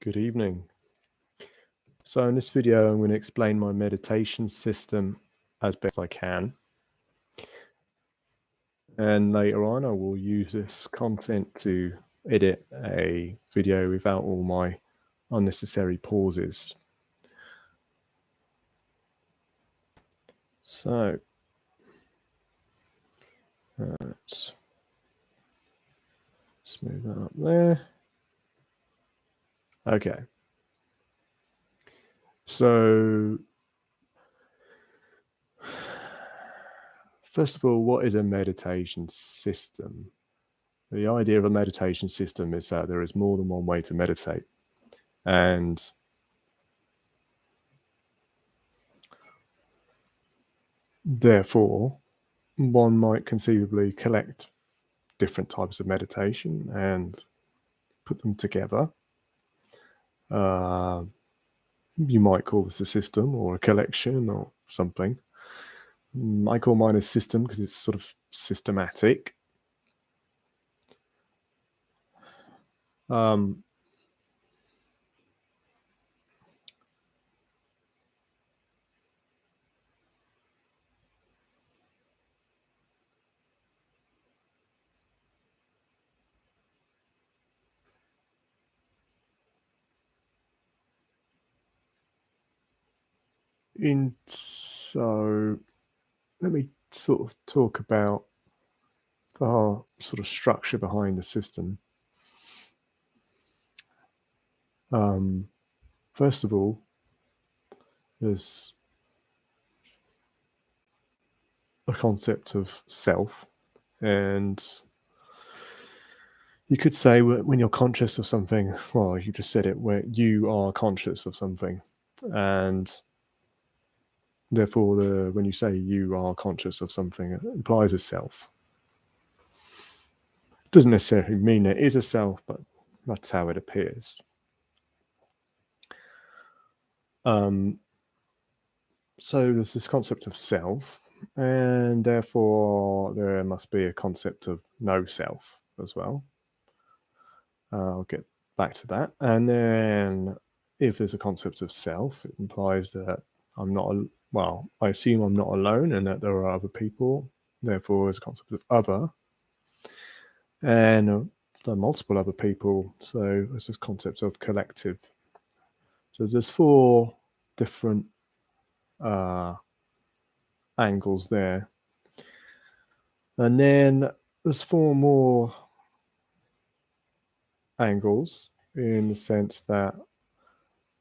Good evening. So in this video, I'm going to explain my meditation system as best I can. And later on, I will use this content to edit a video without all my unnecessary pauses. So let's move that up there. Okay. So first of all, what is a meditation system? The idea of a meditation system is that there is more than one way to meditate. And therefore, one might conceivably collect different types of meditation and put them together. You might call this a system or a collection or something. I call mine a system because it's sort of systematic. So let me sort of talk about the whole sort of structure behind the system. First of all, there's a concept of self, and you could say when you're conscious of something, well, you just said it, where you are conscious of something, and therefore when you say you are conscious of something, it implies a self. It doesn't necessarily mean there is a self, but that's how it appears. So there's this concept of self, and therefore there must be a concept of no self as well. I'll get back to that. And then if there's a concept of self, it implies that I'm not, well, I assume I'm not alone and that there are other people. Therefore, there's a concept of other. And there are multiple other people. So there's this concept of collective. So there's 4 different angles there. And then there's 4 more angles in the sense that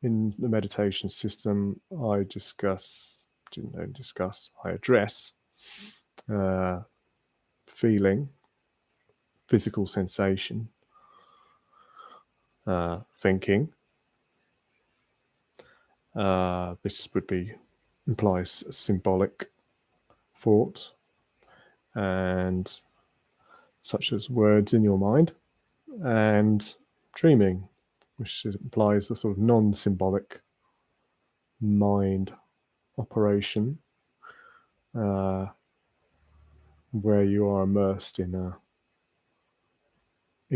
in the meditation system, I address feeling, physical sensation, thinking. This implies symbolic thought, and such as words in your mind, and dreaming, which implies a sort of non-symbolic mind operation, where you are immersed in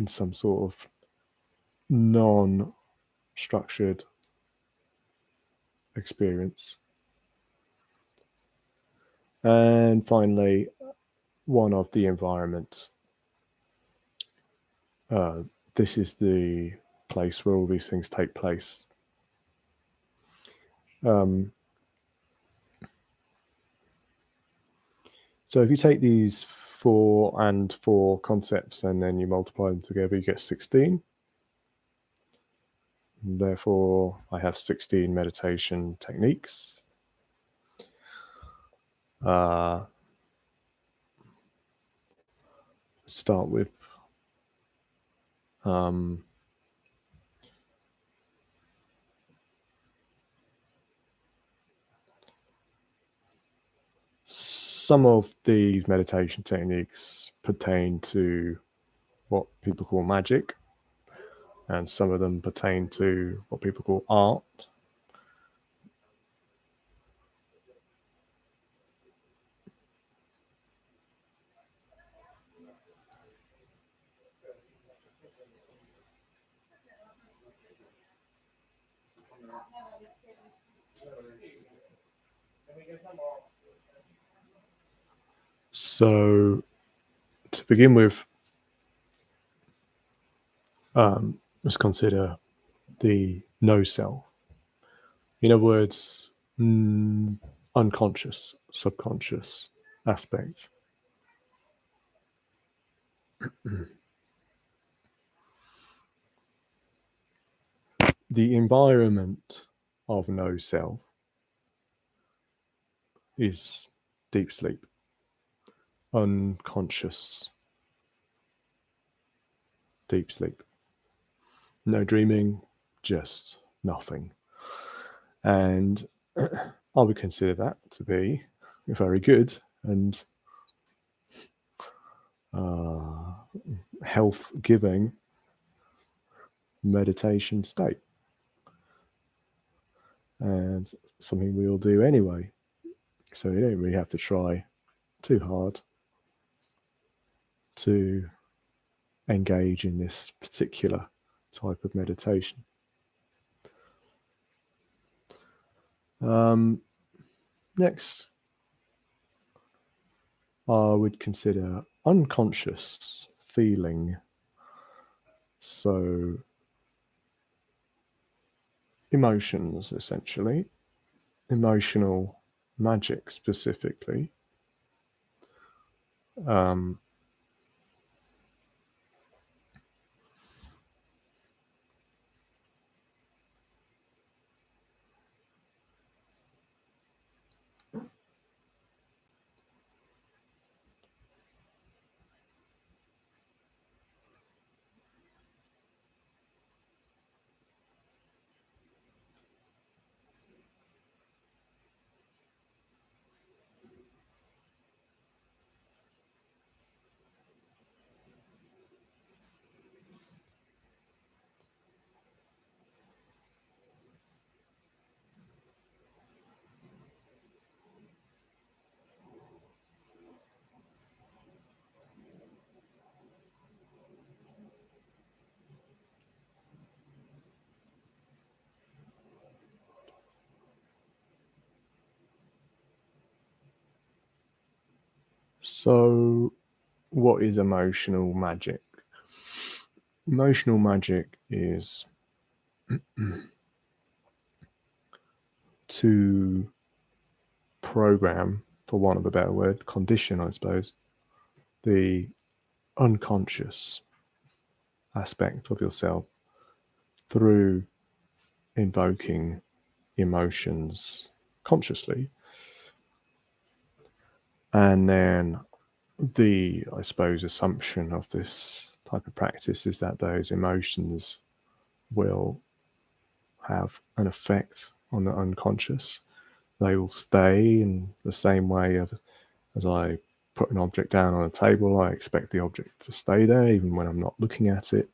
some sort of non-structured experience. And finally, one of the environment. This is the place where all these things take place. So if you take these 4 and 4 concepts and then you multiply them together, you get 16. And therefore, I have 16 meditation techniques. Start with some of these meditation techniques pertain to what people call magic, and some of them pertain to what people call art. So, to begin with, let's consider the no self. In other words, unconscious, subconscious aspects. The environment of no self is deep sleep, unconscious deep sleep. No dreaming, just nothing. And I would consider that to be very good and health giving meditation state, and something we all do anyway. So you don't really have to try too hard to engage in this particular type of meditation. Next, I would consider unconscious feeling. So, emotions, essentially, emotional magic specifically. So, what is emotional magic? Emotional magic is to program, for want of a better word, condition, I suppose, the unconscious aspect of yourself through invoking emotions consciously. And then the, I suppose, assumption of this type of practice is that those emotions will have an effect on the unconscious. They will stay in the same way as I put an object down on a table. I expect the object to stay there even when I'm not looking at it.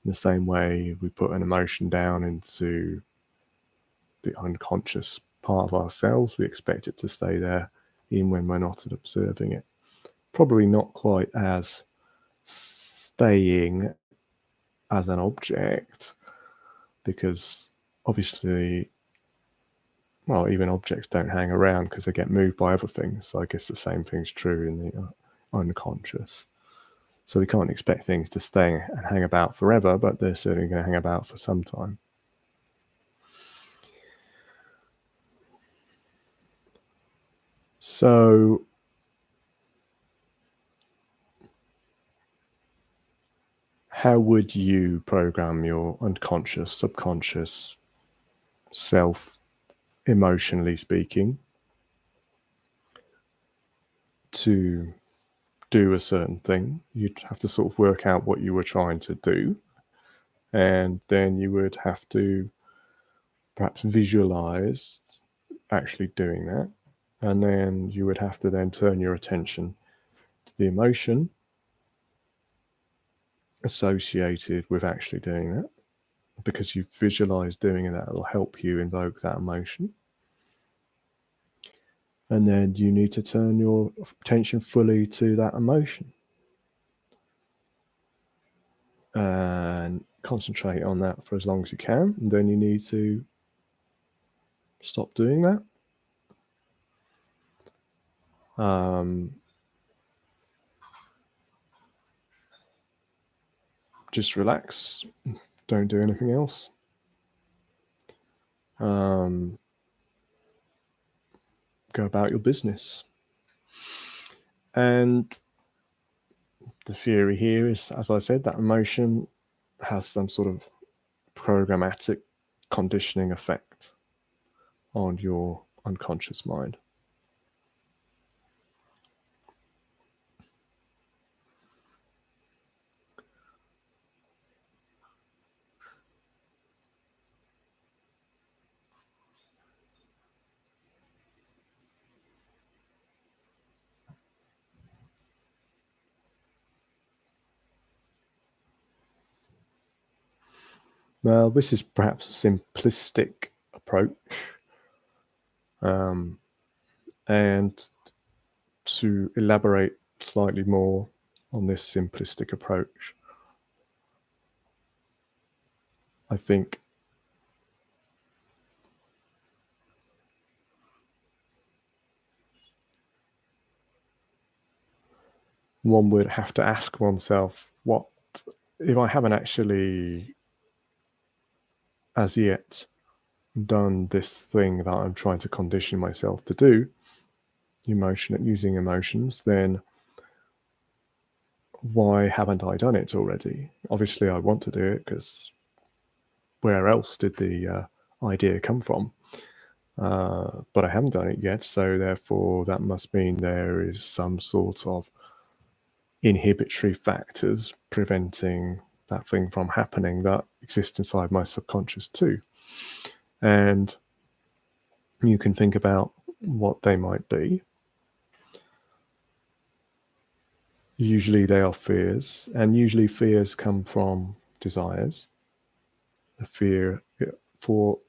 In the same way, we put an emotion down into the unconscious part of ourselves, we expect it to stay there even when we're not observing it. Probably not quite as staying as an object, because obviously, well, even objects don't hang around because they get moved by other things. So I guess the same thing's true in the unconscious. So we can't expect things to stay and hang about forever, but they're certainly going to hang about for some time. So how would you program your unconscious, subconscious self, emotionally speaking, to do a certain thing? You'd have to sort of work out what you were trying to do, and then you would have to perhaps visualize actually doing that, and then you would have to then turn your attention to the emotion associated with actually doing that, because you've visualized doing that. It'll help you invoke that emotion. And then you need to turn your attention fully to that emotion and concentrate on that for as long as you can. And then you need to stop doing that. Just relax. Don't do anything else. Go about your business. And the theory here is, as I said, that emotion has some sort of programmatic conditioning effect on your unconscious mind. Now, this is perhaps a simplistic approach, and to elaborate slightly more on this simplistic approach, I think one would have to ask oneself, what if I haven't actually as yet done this thing that I'm trying to condition myself to do, using emotions, then why haven't I done it already? Obviously, I want to do it because where else did the idea come from? But I haven't done it yet, so therefore that must mean there is some sort of inhibitory factors preventing that thing from happening that exist inside my subconscious too. And you can think about what they might be. Usually they are fears, and usually fears come from desires. The fear for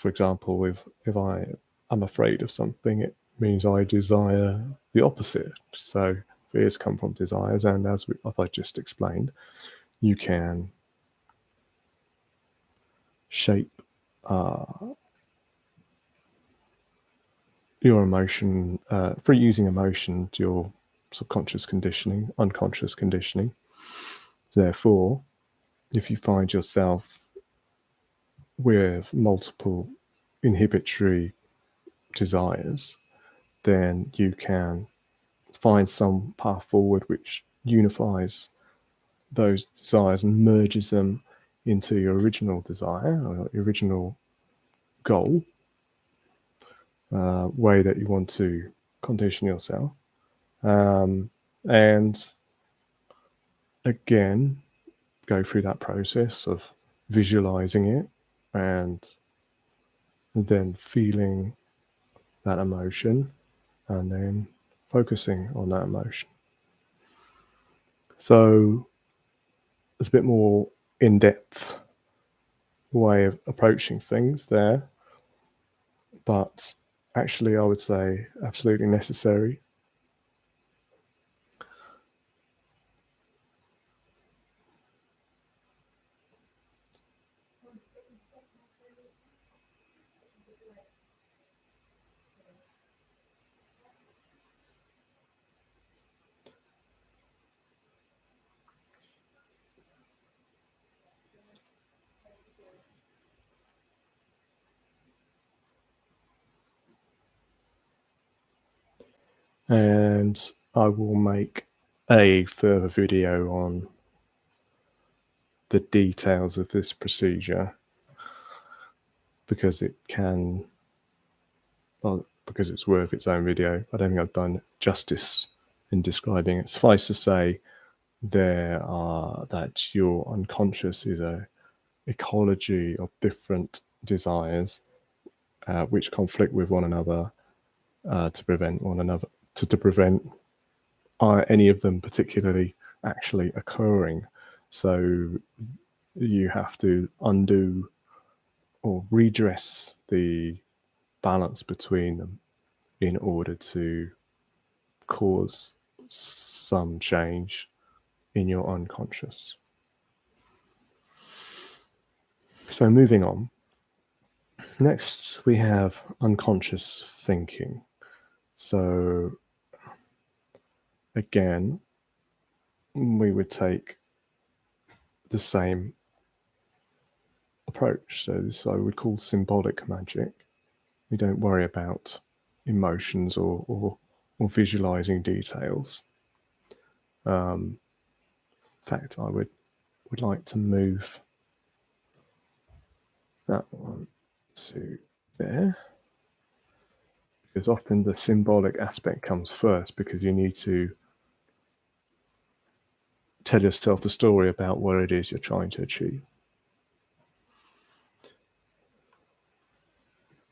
example, if I'm afraid of something, it means I desire the opposite. So fears come from desires, and as I just explained, you can shape your emotion for using emotion to your subconscious conditioning, unconscious conditioning. Therefore, if you find yourself with multiple inhibitory desires, then you can find some path forward which unifies those desires and merges them into your original desire or your original goal, way that you want to condition yourself. And again, go through that process of visualizing it and then feeling that emotion and then focusing on that emotion. So there's a bit more in-depth way of approaching things there, but actually I would say absolutely necessary. And I will make a further video on the details of this procedure because because it's worth its own video. I don't think I've done justice in describing it. Suffice to say, that your unconscious is a ecology of different desires which conflict with one another to prevent any of them particularly actually occurring. So you have to undo or redress the balance between them in order to cause some change in your unconscious. So moving on, Next, we have unconscious thinking. So, again, we would take the same approach. So, this I would call symbolic magic. We don't worry about emotions or visualizing details. In fact, I would like to move that one to there, because often the symbolic aspect comes first, because you need to tell yourself a story about what it is you're trying to achieve.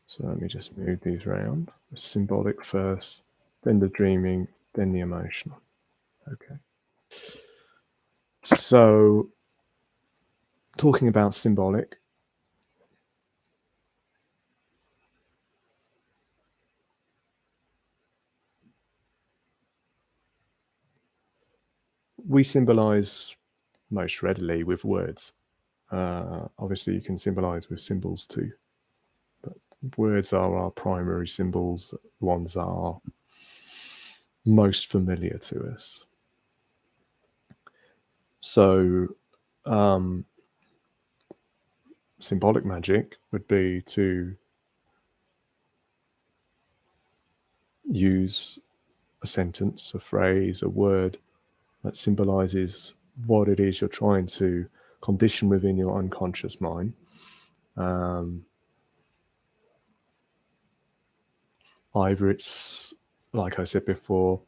So let me just move these around. The symbolic first, then the dreaming, then the emotional. Okay. So talking about symbolic, we symbolize most readily with words. Obviously, you can symbolize with symbols too, but words are our primary symbols, ones that are most familiar to us. So, symbolic magic would be to use a sentence, a phrase, a word that symbolizes what it is you're trying to condition within your unconscious mind. Either it's, like I said before,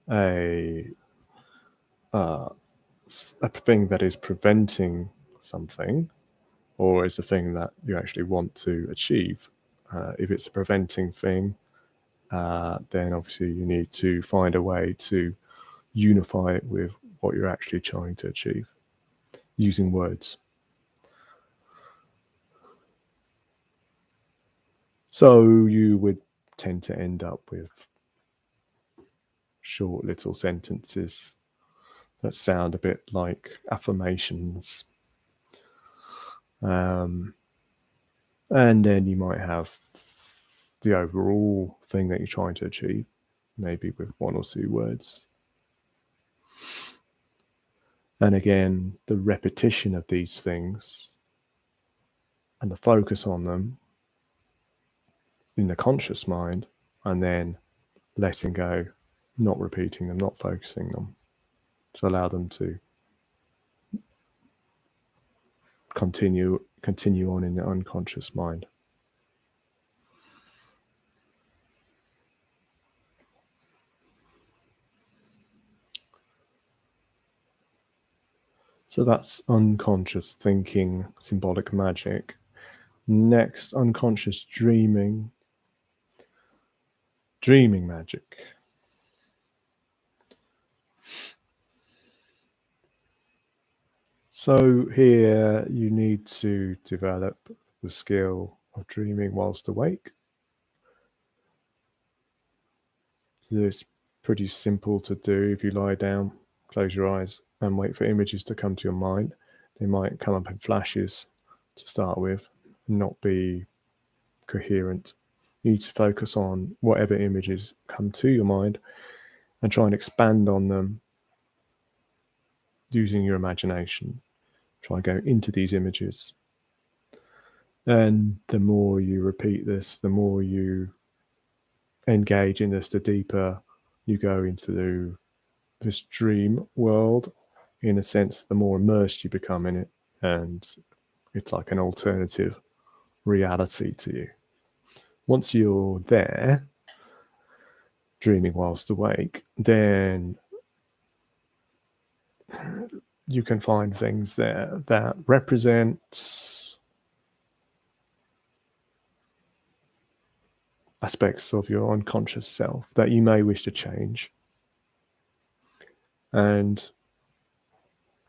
a thing that is preventing something, or it's a thing that you actually want to achieve. If it's a preventing thing, then obviously you need to find a way to unify it with what you're actually trying to achieve using words. So you would tend to end up with short little sentences that sound a bit like affirmations. And then you might have the overall thing that you're trying to achieve, maybe with one or two words. And again, the repetition of these things and the focus on them in the conscious mind, and then letting go, not repeating them, not focusing them, to allow them to continue on in the unconscious mind. So that's unconscious thinking, symbolic magic. Next, unconscious dreaming, dreaming magic. So here you need to develop the skill of dreaming whilst awake. It's pretty simple to do. If you lie down, close your eyes and wait for images to come to your mind. They might come up in flashes to start with, not be coherent. You need to focus on whatever images come to your mind and try and expand on them using your imagination. Try and go into these images. And the more you repeat this, the more you engage in this, the deeper you go into this dream world. In a sense, the more immersed you become in it, and it's like an alternative reality to you. Once you're there, dreaming whilst awake, then you can find things there that represent aspects of your unconscious self that you may wish to change. And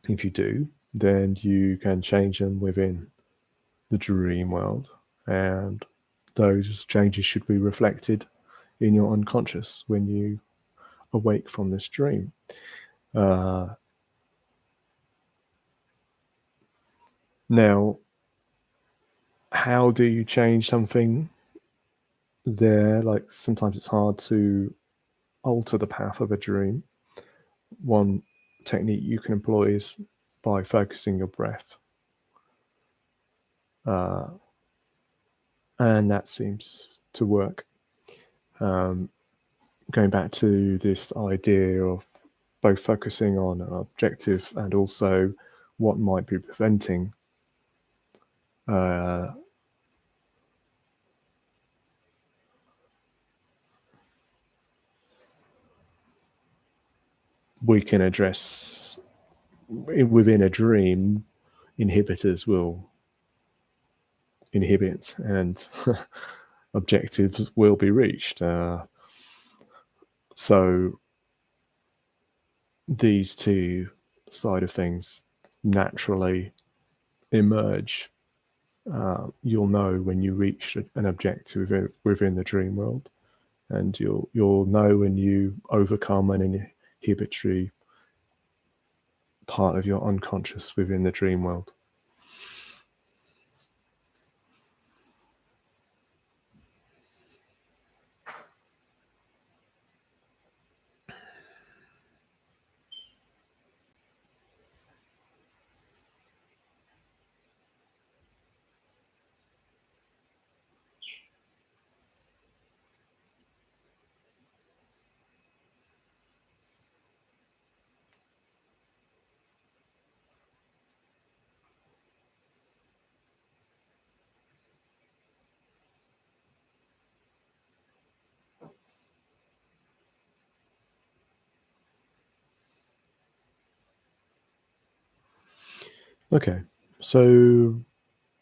if you do, then you can change them within the dream world. And those changes should be reflected in your unconscious when you awake from this dream. Now, how do you change something there? Like sometimes it's hard to alter the path of a dream. One technique you can employ is by focusing your breath. And that seems to work. Going back to this idea of both focusing on an objective and also what might be preventing we can address within a dream. Inhibitors will inhibit and objectives will be reached. So these two side of things naturally emerge. You'll know when you reach an objective within the dream world, and you'll know when you overcome an inhibitory part of your unconscious within the dream world. Okay, so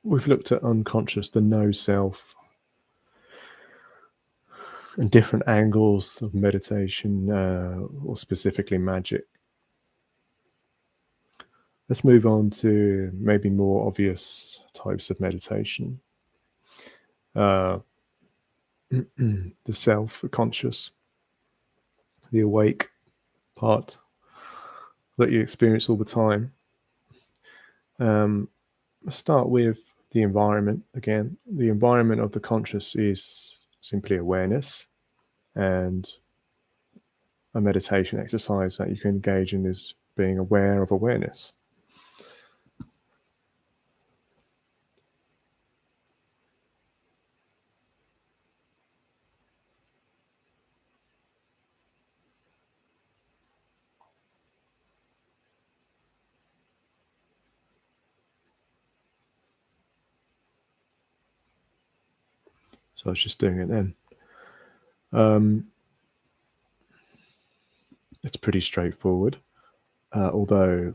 we've looked at unconscious, the no self, and different angles of meditation, or specifically magic. Let's move on to maybe more obvious types of meditation. The self, the conscious, the awake part that you experience all the time. Let's start with the environment again. The environment of the conscious is simply awareness, and a meditation exercise that you can engage in is being aware of awareness. So I was just doing it then. It's pretty straightforward, although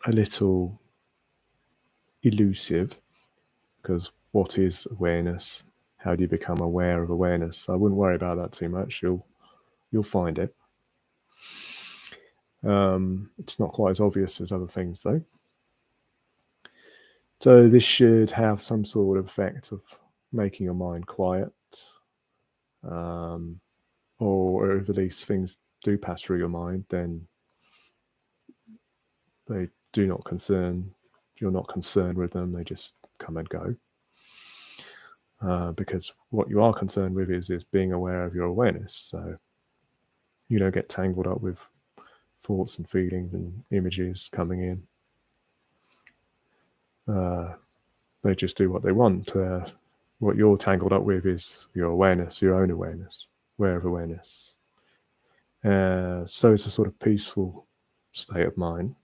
a little elusive, because what is awareness? How do you become aware of awareness? I wouldn't worry about that too much. You'll find it. It's not quite as obvious as other things, though. So this should have some sort of effect of making your mind quiet, or if at least things do pass through your mind, then they do not concern. You're not concerned with them. They just come and go. Because what you are concerned with is being aware of your awareness. So you don't get tangled up with thoughts and feelings and images coming in. They just do what they want. What you're tangled up with is your awareness, your own awareness, aware of awareness. So it's a sort of peaceful state of mind,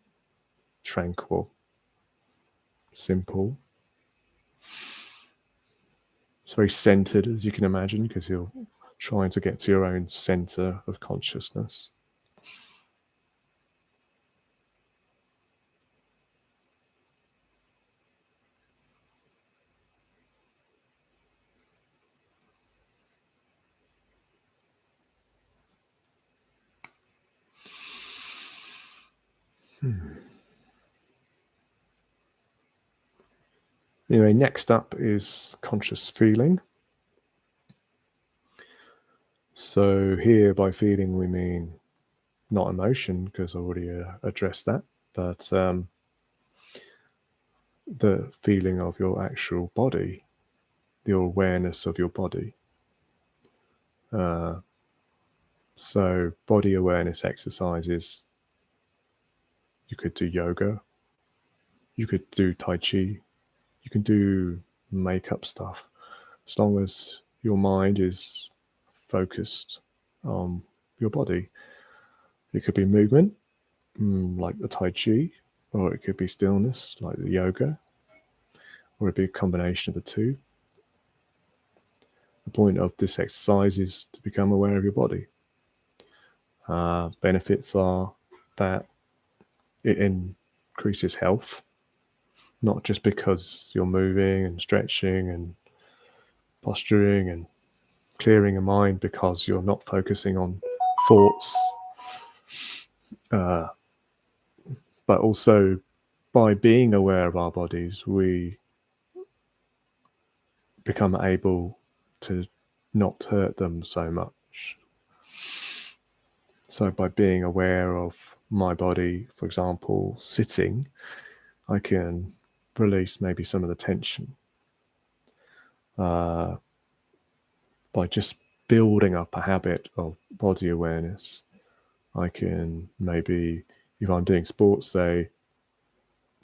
tranquil, simple. It's very centered, as you can imagine, because you're trying to get to your own center of consciousness. Anyway, next up is conscious feeling. So here, by feeling, we mean not emotion, because I already addressed that, but the feeling of your actual body, your awareness of your body. So body awareness exercises, you could do yoga, you could do Tai Chi, you can do makeup stuff, as long as your mind is focused on your body. It could be movement, like the Tai Chi, or it could be stillness, like the yoga, or it'd be a combination of the two. The point of this exercise is to become aware of your body. Benefits are that it increases health, not just because you're moving and stretching and posturing and clearing your mind, because you're not focusing on thoughts, but also by being aware of our bodies, we become able to not hurt them so much. So by being aware of my body, for example, sitting, I can release maybe some of the tension. By just building up a habit of body awareness, I can maybe, if I'm doing sports, say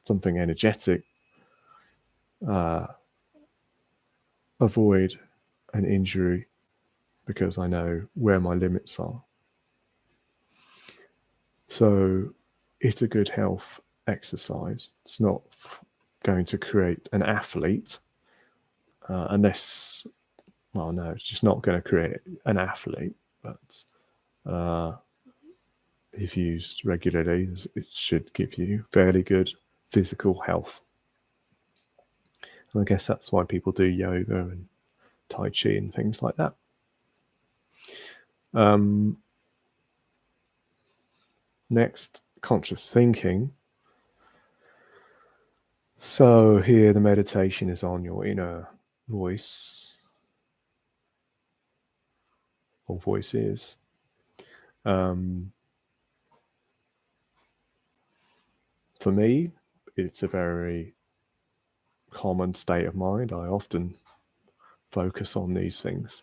something energetic, avoid an injury because I know where my limits are. So it's a good health exercise. It's not going to create an athlete unless, well, no, it's just not going to create an athlete. But if used regularly, it should give you fairly good physical health. And I guess that's why people do yoga and Tai Chi and things like that. Next, conscious thinking. So here the meditation is on your inner voice or voices. For me, it's a very common state of mind. I often focus on these things.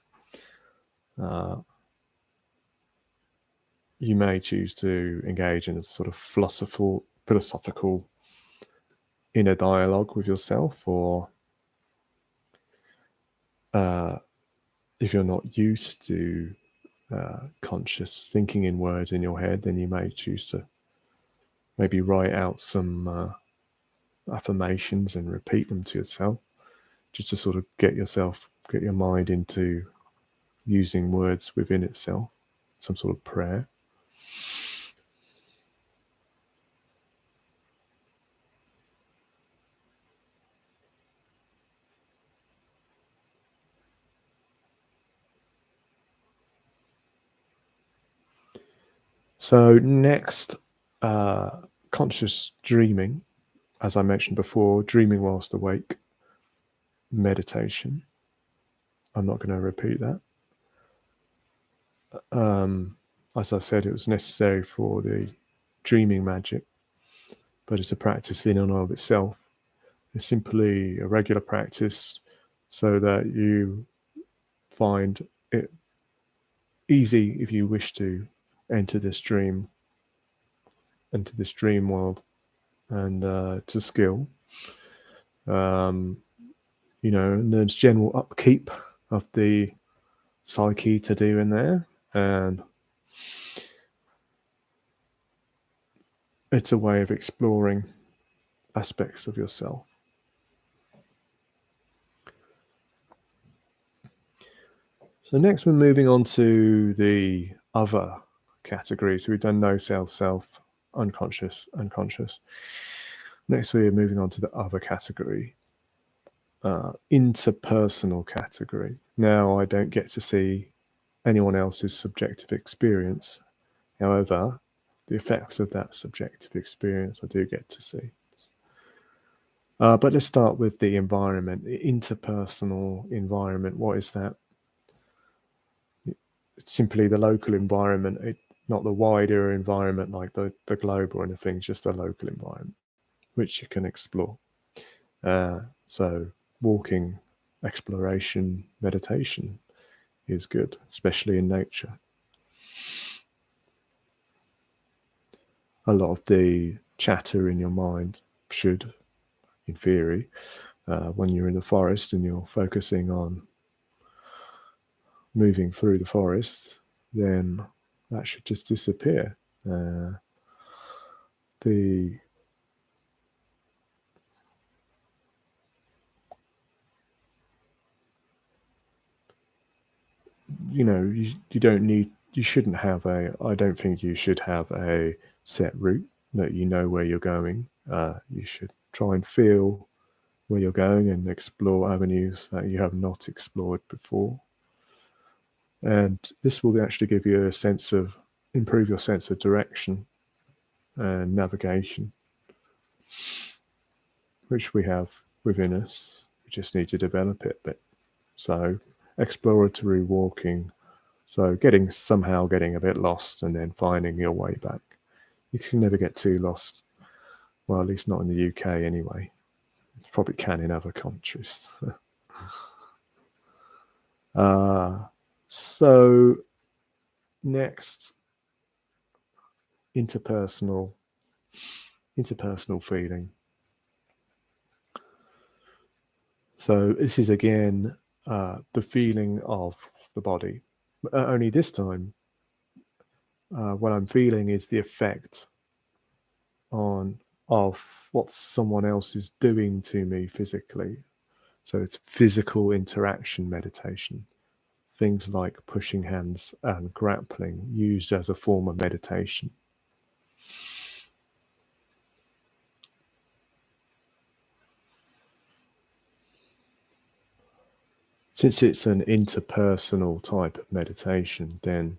You may choose to engage in a sort of philosophical inner dialogue with yourself, or if you're not used to conscious thinking in words in your head, then you may choose to maybe write out some affirmations and repeat them to yourself, just to sort of get your mind into using words within itself, some sort of prayer. So next, conscious dreaming. As I mentioned before, dreaming whilst awake, meditation. I'm not going to repeat that. As I said, it was necessary for the dreaming magic, but it's a practice in and of itself. It's simply a regular practice so that you find it easy, if you wish to, enter this dream world. And it's a skill. And there's general upkeep of the psyche to do in there, and it's a way of exploring aspects of yourself. So next we're moving on to the other category. So we've done no self, unconscious. Next we're moving on to the other category, interpersonal category. Now I don't get to see anyone else's subjective experience. However, the effects of that subjective experience I do get to see. But let's start with the environment, the interpersonal environment. What is that? It's simply the local environment, not the wider environment like the globe or anything, just a local environment, which you can explore. So walking, exploration, meditation is good, especially in nature. A lot of the chatter in your mind should, in theory, when you're in the forest and you're focusing on moving through the forest, then that should just disappear. The you don't need, you shouldn't have I don't think you should have a set route that you know where you're going. You should try and feel where you're going and explore avenues that you have not explored before. And this will actually give you a sense of, improve your sense of direction and navigation, which we have within us. We just need to develop it a bit. So exploratory walking, so somehow getting a bit lost and then finding your way back. You can never get too lost. Well, at least not in the UK anyway. You probably can in other countries. So next, interpersonal feeling. So this is again the feeling of the body. Only this time, what I'm feeling is the effect of what someone else is doing to me physically. So it's physical interaction meditation. Things like pushing hands and grappling used as a form of meditation. Since it's an interpersonal type of meditation, then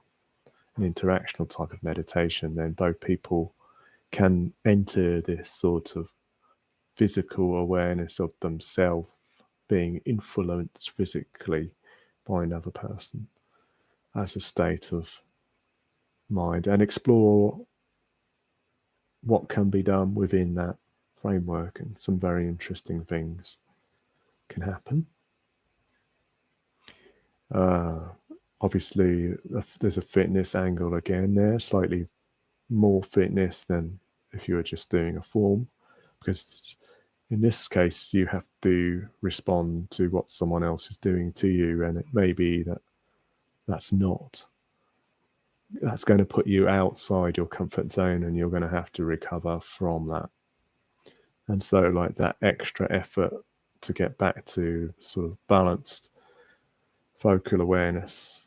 an interactional type of meditation, then both people can enter this sort of physical awareness of themselves being influenced physically by another person as a state of mind, and explore what can be done within that framework, and some very interesting things can happen. Obviously, there's a fitness angle again there, slightly more fitness than if you were just doing a form, because in this case you have to respond to what someone else is doing to you, and it may be that that's going to put you outside your comfort zone, and you're going to have to recover from that. And so like that extra effort to get back to sort of balanced focal awareness,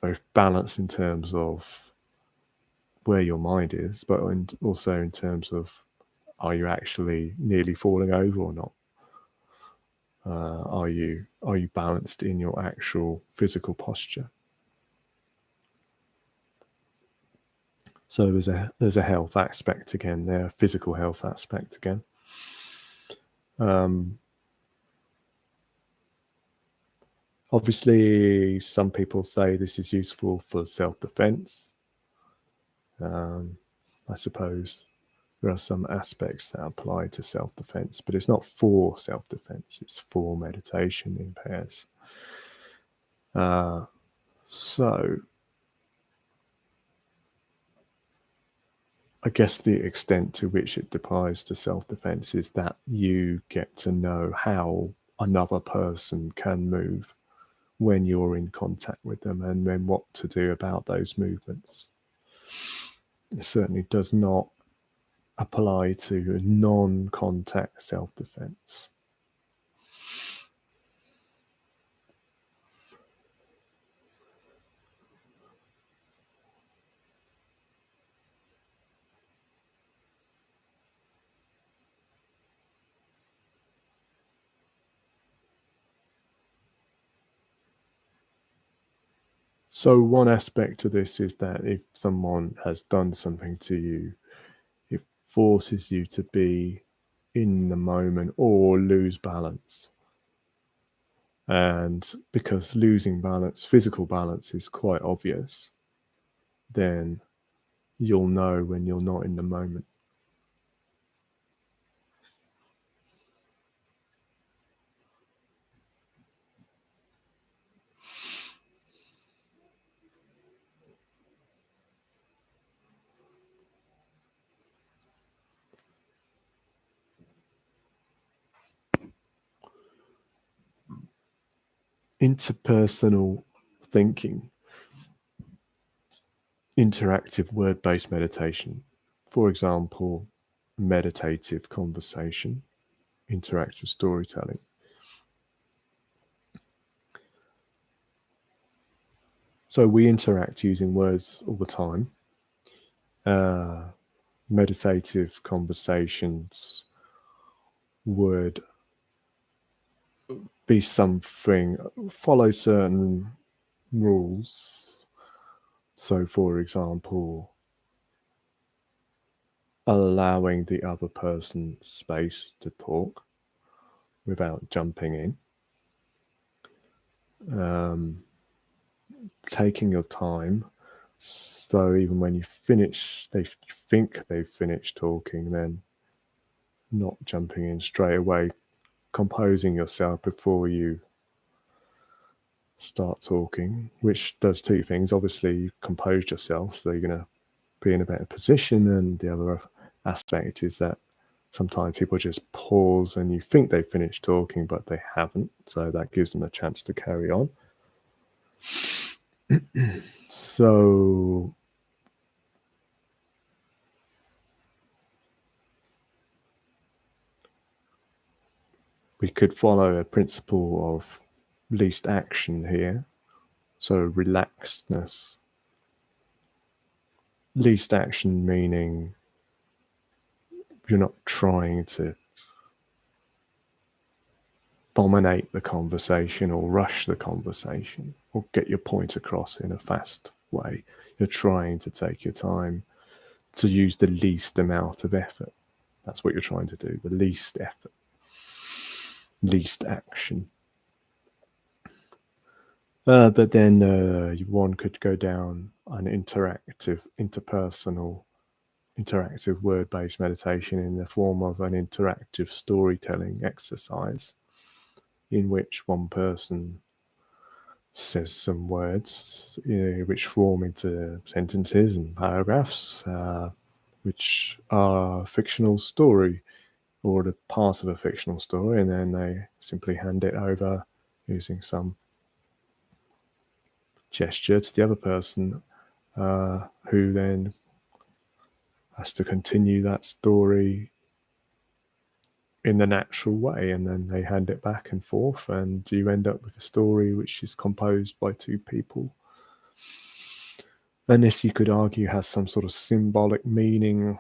both balance in terms of where your mind is, but also in terms of, are you actually nearly falling over or not? Are you balanced in your actual physical posture? So there's a health aspect again there, physical health aspect again. Obviously, some people say this is useful for self-defense. I suppose there are some aspects that apply to self-defense, but it's not for self-defense, it's for meditation in pairs. So I guess the extent to which it applies to self-defense is that you get to know how another person can move when you're in contact with them, and then what to do about those movements. It certainly does not apply to non-contact self-defense. So one aspect to this is that if someone has done something to you, it forces you to be in the moment or lose balance. And because losing balance, physical balance, is quite obvious, then you'll know when you're not in the moment. interpersonal thinking, interactive word-based meditation. For example, meditative conversation, interactive storytelling. So we interact using words all the time. Meditative conversations would be something, follow certain rules. So, for example, allowing the other person space to talk without jumping in. Taking your time. So even when you finish, they think they've finished talking, then not jumping in straight away, composing yourself before you start talking, which does two things. Obviously, you compose yourself, so you're going to be in a better position. And the other aspect is that sometimes people just pause and you think they've finished talking, but they haven't. So that gives them a chance to carry on. So we could follow a principle of least action here. So relaxedness. Least action meaning you're not trying to dominate the conversation or rush the conversation or get your point across in a fast way. You're trying to take your time to use the least amount of effort. That's what you're trying to do, the least effort, least action. But then one could go down an interpersonal, interactive word-based meditation in the form of an interactive storytelling exercise in which one person says some words which form into sentences and paragraphs, which are a fictional story or the part of a fictional story, and then they simply hand it over using some gesture to the other person, who then has to continue that story in the natural way, and then they hand it back and forth, and you end up with a story which is composed by two people. And this, you could argue, has some sort of symbolic meaning,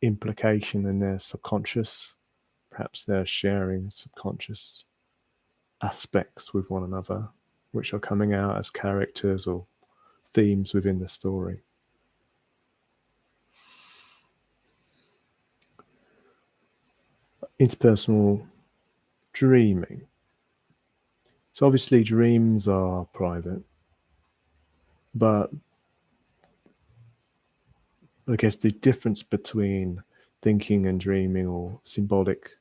implication in their subconscious. Perhaps they're sharing subconscious aspects with one another, which are coming out as characters or themes within the story. Interpersonal dreaming. So obviously dreams are private, but I guess the difference between thinking and dreaming, or symbolic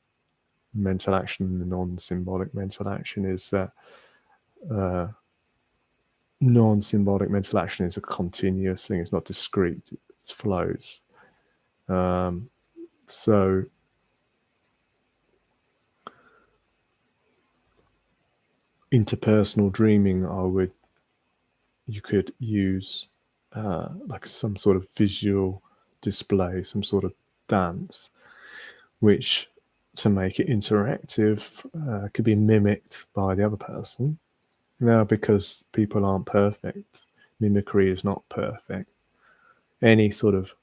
mental action and non-symbolic mental action, is that non-symbolic mental action is a continuous thing. It's not discrete. It flows. So interpersonal dreaming, you could use like some sort of visual display, some sort of dance, which, to make it interactive, could be mimicked by the other person. Now, because people aren't perfect, mimicry is not perfect. Any sort of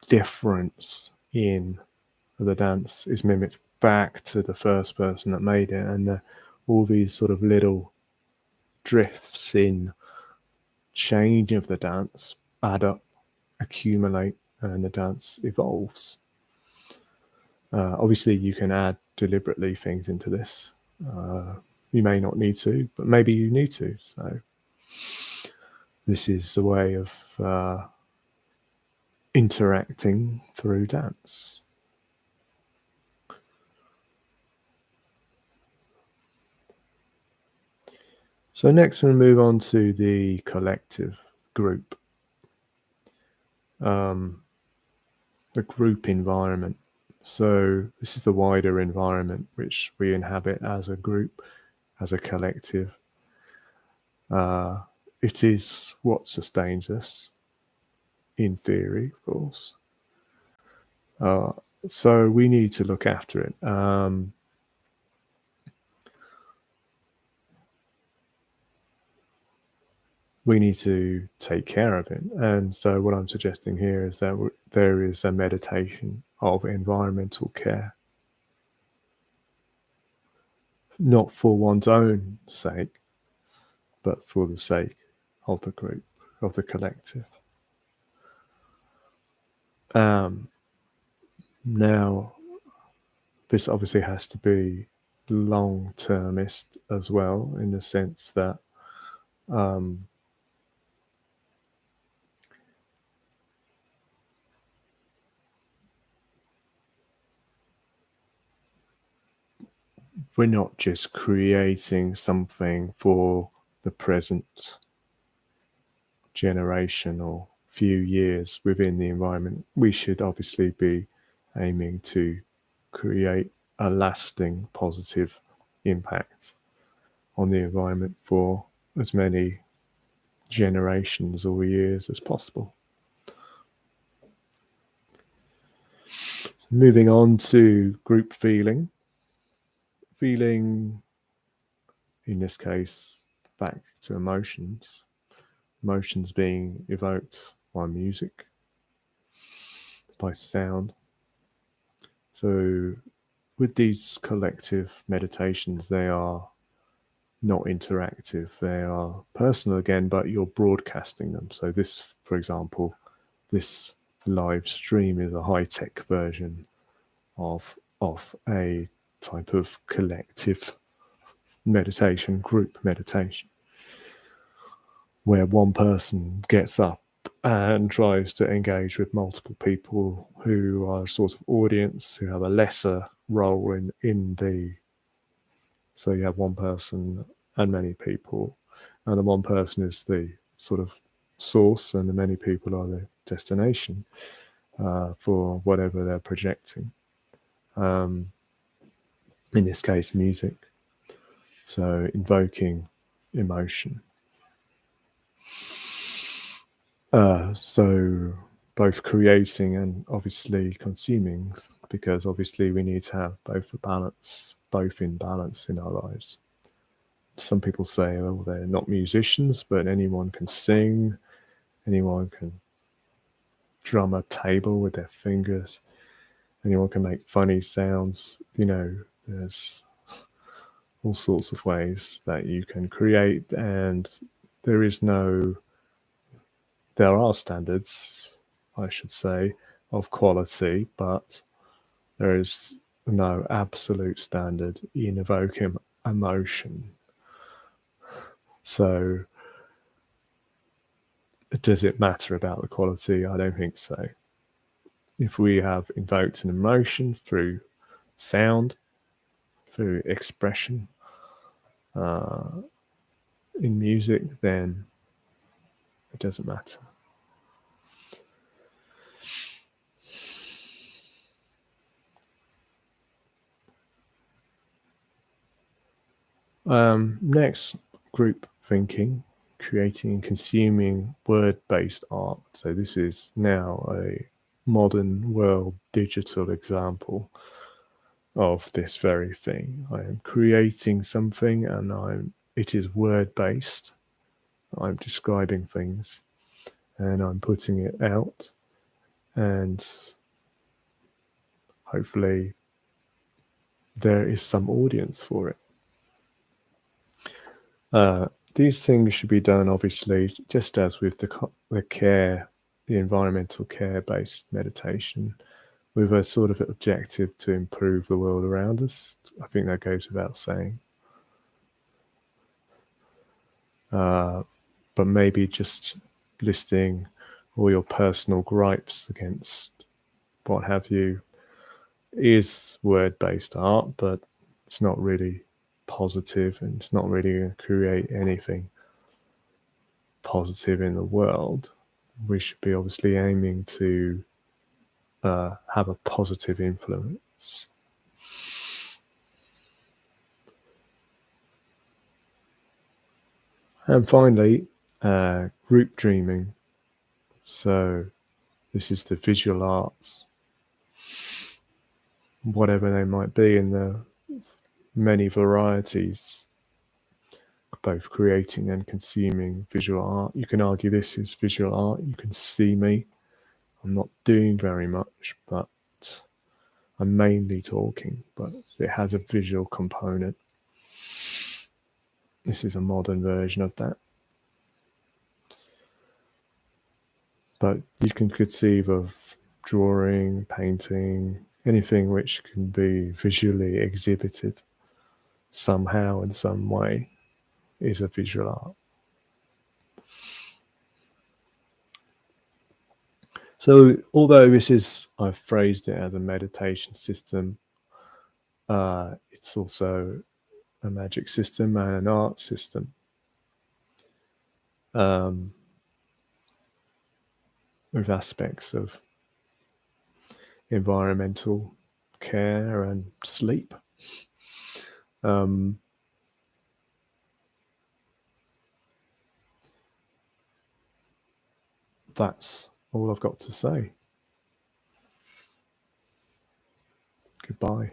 difference in the dance is mimicked back to the first person that made it, and all these sort of little drifts in change of the dance add up, accumulate, and the dance evolves. Obviously, you can add deliberately things into this. You may not need to, but maybe you need to. So this is a way of interacting through dance. So next, we'll move on to the collective group, the group environment. So this is the wider environment which we inhabit as a group, as a collective. It is what sustains us, in theory, of course. So we need to look after it. We need to take care of it. And so what I'm suggesting here is that there is a meditation of environmental care, not for one's own sake, but for the sake of the group, of the collective. Now, this obviously has to be long-termist as well, in the sense that we're not just creating something for the present generation or few years within the environment. We should obviously be aiming to create a lasting positive impact on the environment for as many generations or years as possible. Moving on to group feeling. Feeling, in this case, back to emotions. Emotions being evoked by music, by sound. So with these collective meditations, they are not interactive. They are personal again, but you're broadcasting them. So this, for example, this live stream is a high-tech version of a type of collective meditation, group meditation, where one person gets up and tries to engage with multiple people who are a sort of audience, who have a lesser role in the. So you have one person and many people, and the one person is the sort of source, and the many people are the destination for whatever they're projecting. In this case, music. So invoking emotion. So both creating and obviously consuming, because obviously we need to have both in balance in our lives. Some people say, oh, they're not musicians, but anyone can sing, anyone can drum a table with their fingers, anyone can make funny sounds. There's all sorts of ways that you can create, and there are standards, I should say, of quality, but there is no absolute standard in evoking emotion. So does it matter about the quality? I don't think so. If we have invoked an emotion through sound, through expression in music, then it doesn't matter. Next, group thinking, creating and consuming word-based art. So this is now a modern world digital example of this very thing. I am creating something, and it is word-based. I'm describing things, and I'm putting it out, and hopefully there is some audience for it. These things should be done, obviously, just as with the environmental care-based meditation, with a sort of objective to improve the world around us. I think that goes without saying. But maybe just listing all your personal gripes against what have you is word-based art, but it's not really positive, and it's not really going to create anything positive in the world. We should be obviously aiming to have a positive influence. And finally, group dreaming. So this is the visual arts, whatever they might be in the many varieties, both creating and consuming visual art. You can argue this is visual art. You can see me. I'm not doing very much, but I'm mainly talking, but it has a visual component. This is a modern version of that. But you can conceive of drawing, painting, anything which can be visually exhibited somehow in some way is a visual art. So although I've phrased it as a meditation system, it's also a magic system and an art system. With aspects of environmental care and sleep. That's all I've got to say. Goodbye.